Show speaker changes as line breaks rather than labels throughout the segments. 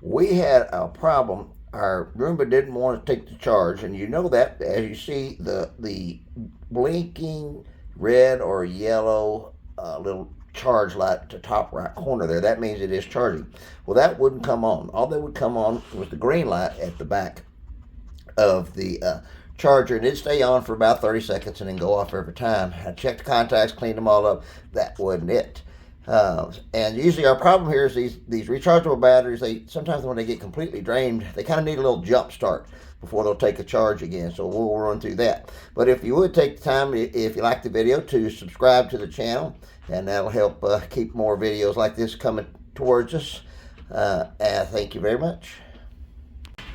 we had a problem. Our Roomba didn't want to take the charge, and you know that as you see the blinking red or yellow little charge light at the top right corner there. That means it is charging. Well, that wouldn't come on. All that would come on was the green light at the back of the charger, and it'd stay on for about 30 seconds and then go off every time. I checked the contacts, cleaned them all up. That wasn't it. And usually our problem here is these rechargeable batteries, they sometimes when they get completely drained, they kind of need a little jump start before they'll take a charge again. So we'll run through that. But if you would take the time, if you like the video, to subscribe to the channel, and that'll help keep more videos like this coming towards us. And thank you very much.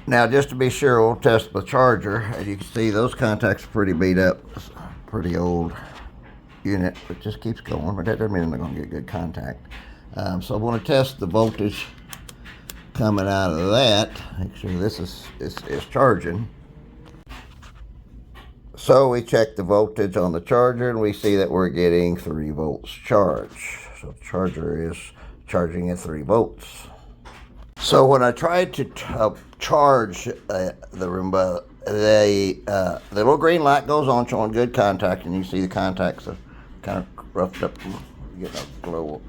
Now, just to be sure, we'll test the charger. As you can see, those contacts are pretty beat up. It's a pretty old unit, but just keeps going, but that doesn't mean they're going to get good contact. So I want to test the voltage coming out of that. Make sure this is charging. So we check the voltage on the charger, and we see that we're getting 3 volts charge. So the charger is charging at 3 volts. So when I tried to charge the Roomba, the little green light goes on showing good contact, and you see the contacts are kind of roughed up, getting a glow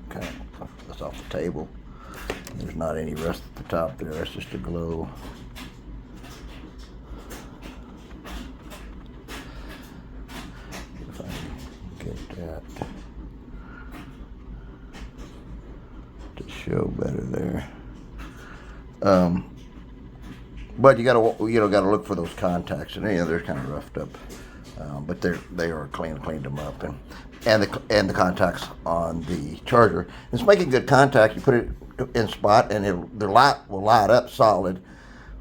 kind of that's off the table. There's not any rust at the top there, that's just a glow. If I can get that to show better there. But you gotta look for those contacts, and they're kind of roughed up, but they are cleaned them up, and the contacts on the charger. It's making good contact. You put it in spot, and the light will light up solid,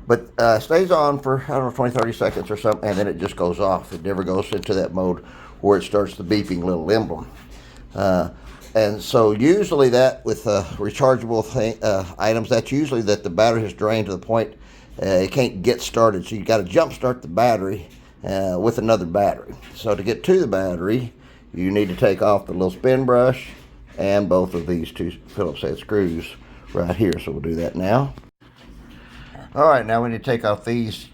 but stays on for, I don't know, 20-30 seconds or something, and then it just goes off. It never goes into that mode where it starts the beeping little emblem. And so usually that with rechargeable items, that's usually that the battery has drained to the point it can't get started. So you got to jump start the battery with another battery. So to get to the battery, you need to take off the little spin brush and both of these 2 Phillips head screws right here. So we'll do that now. All right, now we need to take off these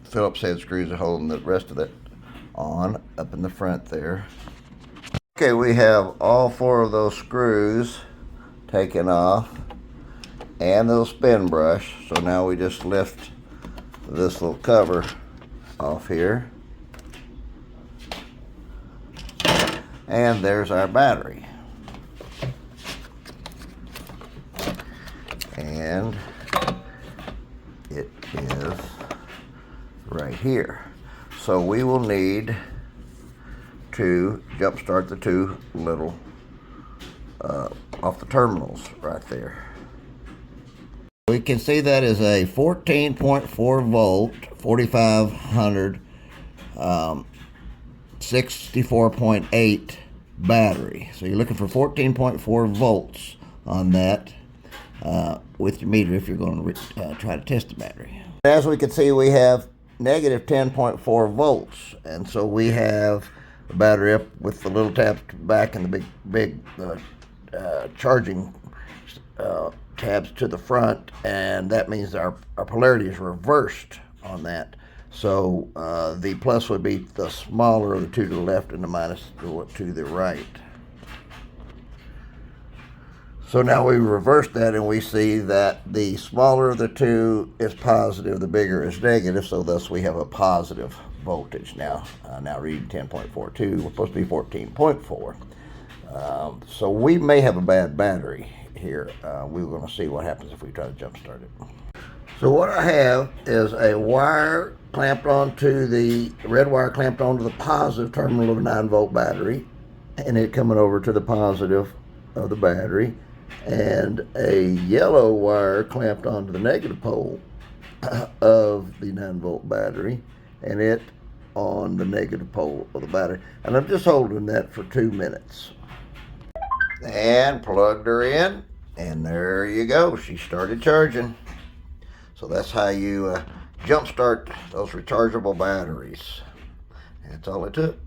Phillips head screws and holding the rest of it on up in the front there. Okay, we have all 4 of those screws taken off and the little spin brush. So now we just lift this little cover off here. And there's our battery. And it is right here. So we will need to jump start the 2 little off the terminals right there. We can see that is a 14.4 volt 4500 64.8 battery. So you're looking for 14.4 volts on that with your meter if you're going to try to test the battery. As we can see, we have negative 10.4 volts, and so we have the battery up with the little tabs back and the big charging tabs to the front, and that means our polarity is reversed on that. So the plus would be the smaller of the 2 to the left and the minus to the right. So now we reverse that, and we see that the smaller of the 2 is positive, the bigger is negative, so thus we have a positive voltage now. Now reading 10.42, we're supposed to be 14.4. So we may have a bad battery here. We're going to see what happens if we try to jump start it. So what I have is a wire clamped onto the red wire clamped onto the positive terminal of a 9-volt battery, and it coming over to the positive of the battery, and a yellow wire clamped onto the negative pole of the 9-volt battery, and it on the negative pole of the battery. And I'm just holding that for 2 minutes. And plugged her in, and there you go. She started charging. So that's how you jump start those rechargeable batteries. That's all it took.